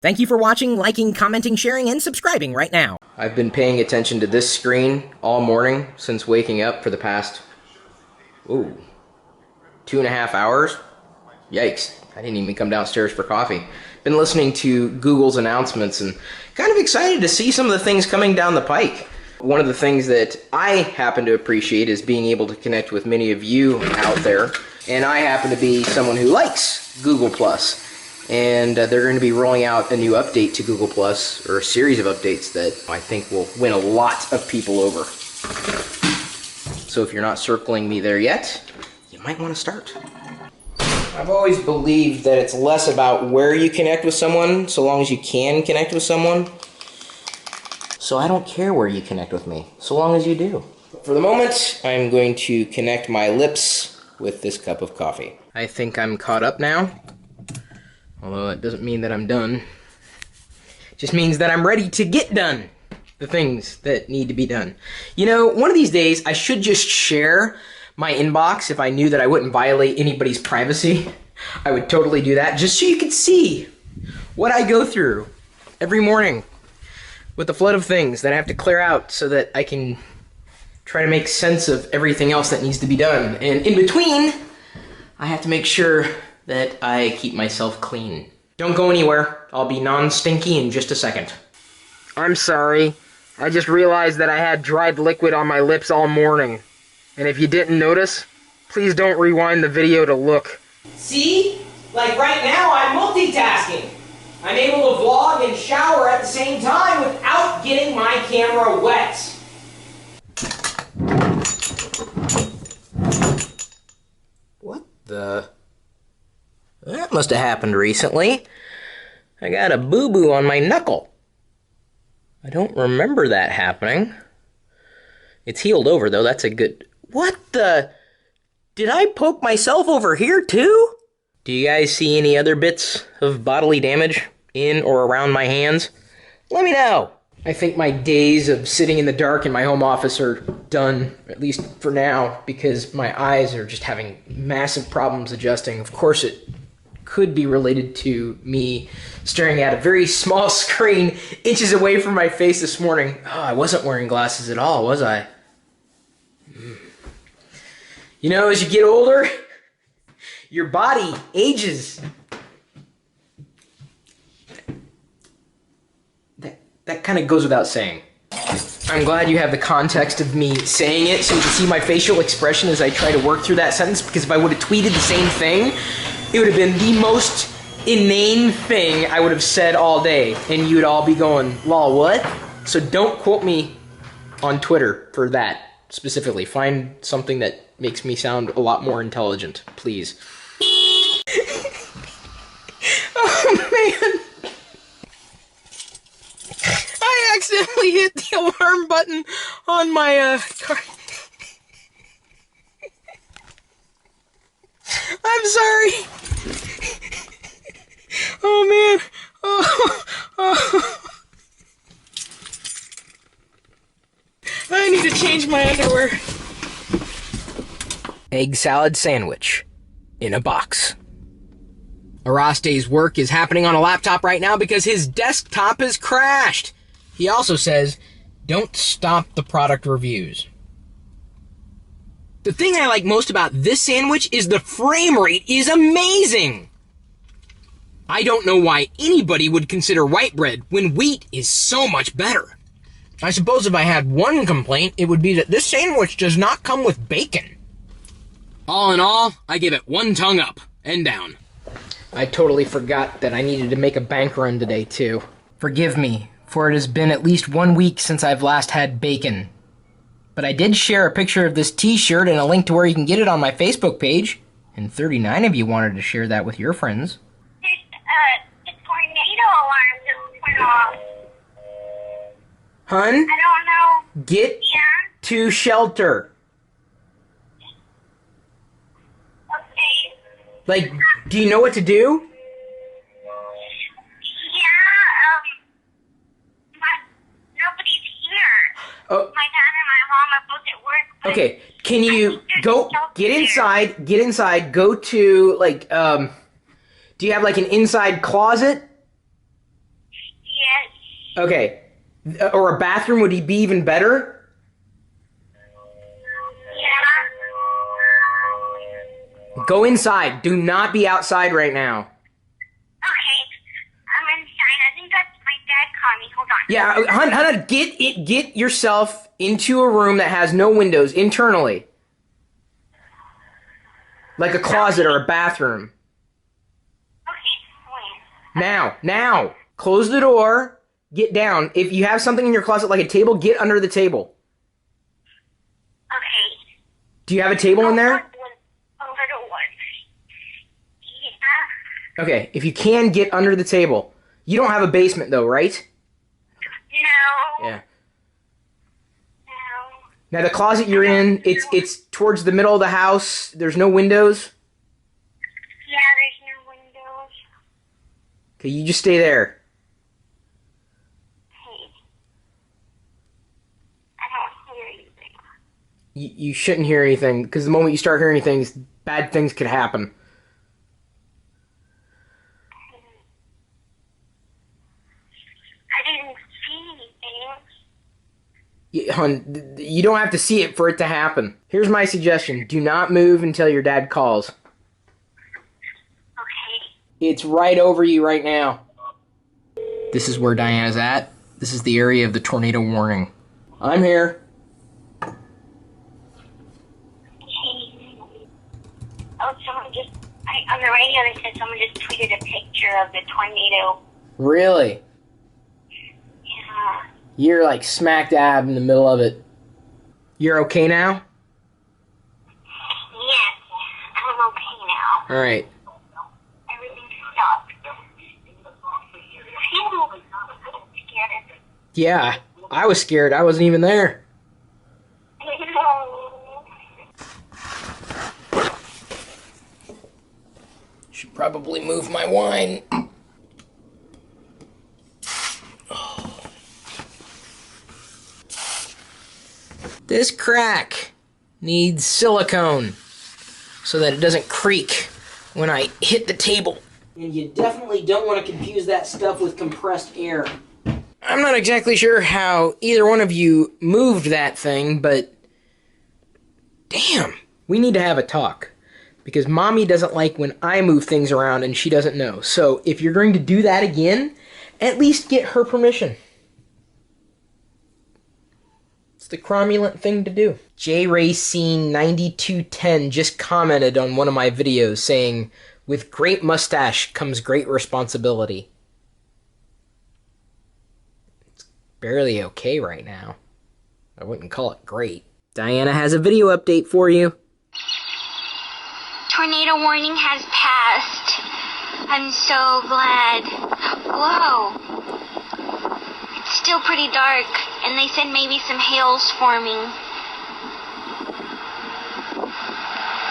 Thank you for watching, liking, commenting, sharing, and subscribing right now. I've been paying attention to this screen all morning since waking up for the past, 2.5 hours. Yikes, I didn't even come downstairs for coffee. Been listening to Google's announcements and kind of excited to see some of the things coming down the pike. One of the things that I happen to appreciate is being able to connect with many of you out there. And I happen to be someone who likes Google+. And they're going to be rolling out a new update to Google+, or a series of updates that I think will win a lot of people over. So if you're not circling me there yet, you might want to start. I've always believed that it's less about where you connect with someone, so long as you can connect with someone. So I don't care where you connect with me, so long as you do. For the moment, I'm going to connect my lips with this cup of coffee. I think I'm caught up now. Although it doesn't mean that I'm done. It just means that I'm ready to get done. The things that need to be done. You know, one of these days I should just share my inbox if I knew that I wouldn't violate anybody's privacy. I would totally do that just so you could see what I go through every morning with the flood of things that I have to clear out so that I can try to make sense of everything else that needs to be done. And in between, I have to make sure that I keep myself clean. Don't go anywhere. I'll be non-stinky in just a second. I'm sorry. I just realized that I had dried liquid on my lips all morning. And if you didn't notice, please don't rewind the video to look. See? Like right now, I'm multitasking. I'm able to vlog and shower at the same time without getting my camera wet. What the? That must have happened recently. I got a boo-boo on my knuckle. I don't remember that happening. It's healed over, though. That's a good... What the... Did I poke myself over here, too? Do you guys see any other bits of bodily damage in or around my hands? Let me know. I think my days of sitting in the dark in my home office are done, at least for now, because my eyes are just having massive problems adjusting. Of course, it could be related to me staring at a very small screen inches away from my face this morning. Oh, I wasn't wearing glasses at all, was I? You know, as you get older, your body ages. That kind of goes without saying. I'm glad you have the context of me saying it so you can see my facial expression as I try to work through that sentence, because if I would have tweeted the same thing, it would have been the most inane thing I would have said all day, and you would all be going, lol, what? So don't quote me on Twitter for that specifically. Find something that makes me sound a lot more intelligent, please. Oh, man. I accidentally hit the alarm button on my car. I'm sorry. Oh, man. Oh. I need to change my underwear. Egg salad sandwich in a box. Araste's work is happening on a laptop right now because his desktop has crashed. He also says, don't stop the product reviews. The thing I like most about this sandwich is the frame rate is amazing. I don't know why anybody would consider white bread when wheat is so much better. I suppose if I had one complaint, it would be that this sandwich does not come with bacon. All in all, I give it one tongue up and down. I totally forgot that I needed to make a bank run today, too. Forgive me, for it has been at least 1 week since I've last had bacon. But I did share a picture of this t-shirt and a link to where you can get it on my Facebook page. And 39 of you wanted to share that with your friends. The tornado alarm just went off. Hun? I don't know. Get to shelter. Okay. Like, do you know what to do? Nobody's here. Oh. My dad and my mom are both at work. Okay, can you go, get inside, go to, like, do you have, like, an inside closet? Okay. Or a bathroom would be even better? Yeah. Go inside. Do not be outside right now. Okay. I'm inside. I think that's my dad calling me. Hold on. Yeah, get yourself into a room that has no windows internally. Like a closet or a bathroom. Okay, wait. Now. Close the door. Get down. If you have something in your closet like a table, get under the table. Okay. Do you have a table in there? Over the woods. Yeah. Okay, if you can, get under the table. You don't have a basement though, right? No. Yeah. No. Now the closet you're in, it's towards the middle of the house. There's no windows. Yeah, there's no windows. Okay, you just stay there. Hey. I don't hear anything. You shouldn't hear anything, because the moment you start hearing things, bad things could happen. I didn't see anything. Hon, you don't have to see it for it to happen. Here's my suggestion. Do not move until your dad calls. Okay. It's right over you right now. This is where Diana's at. This is the area of the tornado warning. I'm here. Okay. Oh, someone just... on the radio they said someone just tweeted a picture of the tornado. Really? Yeah. You're like smack dab in the middle of it. You're okay now? Yes. I'm okay now. Alright. Everything stopped. Phew. I'm scared. Yeah, I was scared. I wasn't even there. Should probably move my wine. This crack needs silicone so that it doesn't creak when I hit the table. And you definitely don't want to confuse that stuff with compressed air. I'm not exactly sure how either one of you moved that thing, but damn, we need to have a talk. Because Mommy doesn't like when I move things around and she doesn't know. So if you're going to do that again, at least get her permission. It's the cromulent thing to do. JRacine9210 just commented on one of my videos saying, "With great mustache comes great responsibility." It's barely okay right now. I wouldn't call it great. Diana has a video update for you. Tornado warning has passed. I'm so glad. Whoa. It's still pretty dark, and they said maybe some hail's forming.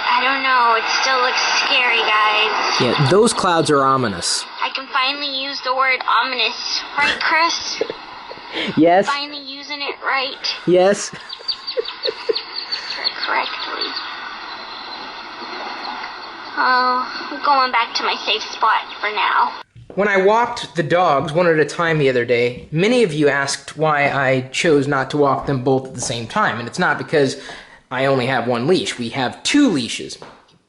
I don't know. It still looks scary, guys. Yeah, those clouds are ominous. I can finally use the word ominous. Right, Chris? Yes. Finally using it right. Yes. Correctly. Oh, I'm going back to my safe spot for now. When I walked the dogs one at a time the other day, many of you asked why I chose not to walk them both at the same time. And it's not because I only have one leash. We have two leashes.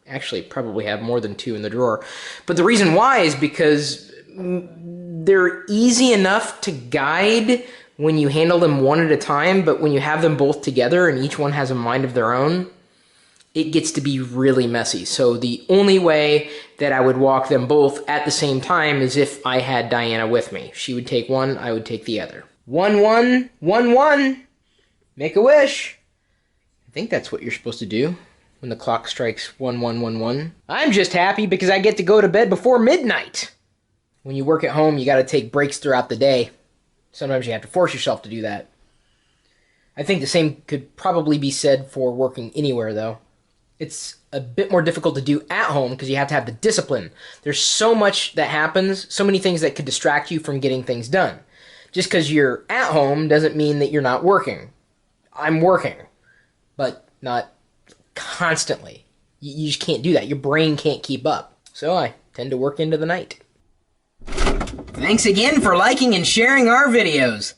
Actually, probably have more than two in the drawer. But the reason why is because they're easy enough to guide when you handle them one at a time, but when you have them both together and each one has a mind of their own, it gets to be really messy. So the only way that I would walk them both at the same time is if I had Diana with me. She would take one, I would take the other. 1, 1, 1, 1. Make a wish. I think that's what you're supposed to do when the clock strikes 1, 1, 1, 1. I'm just happy because I get to go to bed before midnight. When you work at home, you got to take breaks throughout the day. Sometimes you have to force yourself to do that. I think the same could probably be said for working anywhere, though. It's a bit more difficult to do at home because you have to have the discipline. There's so much that happens, so many things that could distract you from getting things done. Just because you're at home doesn't mean that you're not working. I'm working, but not constantly. You just can't do that. Your brain can't keep up. So I tend to work into the night. Thanks again for liking and sharing our videos.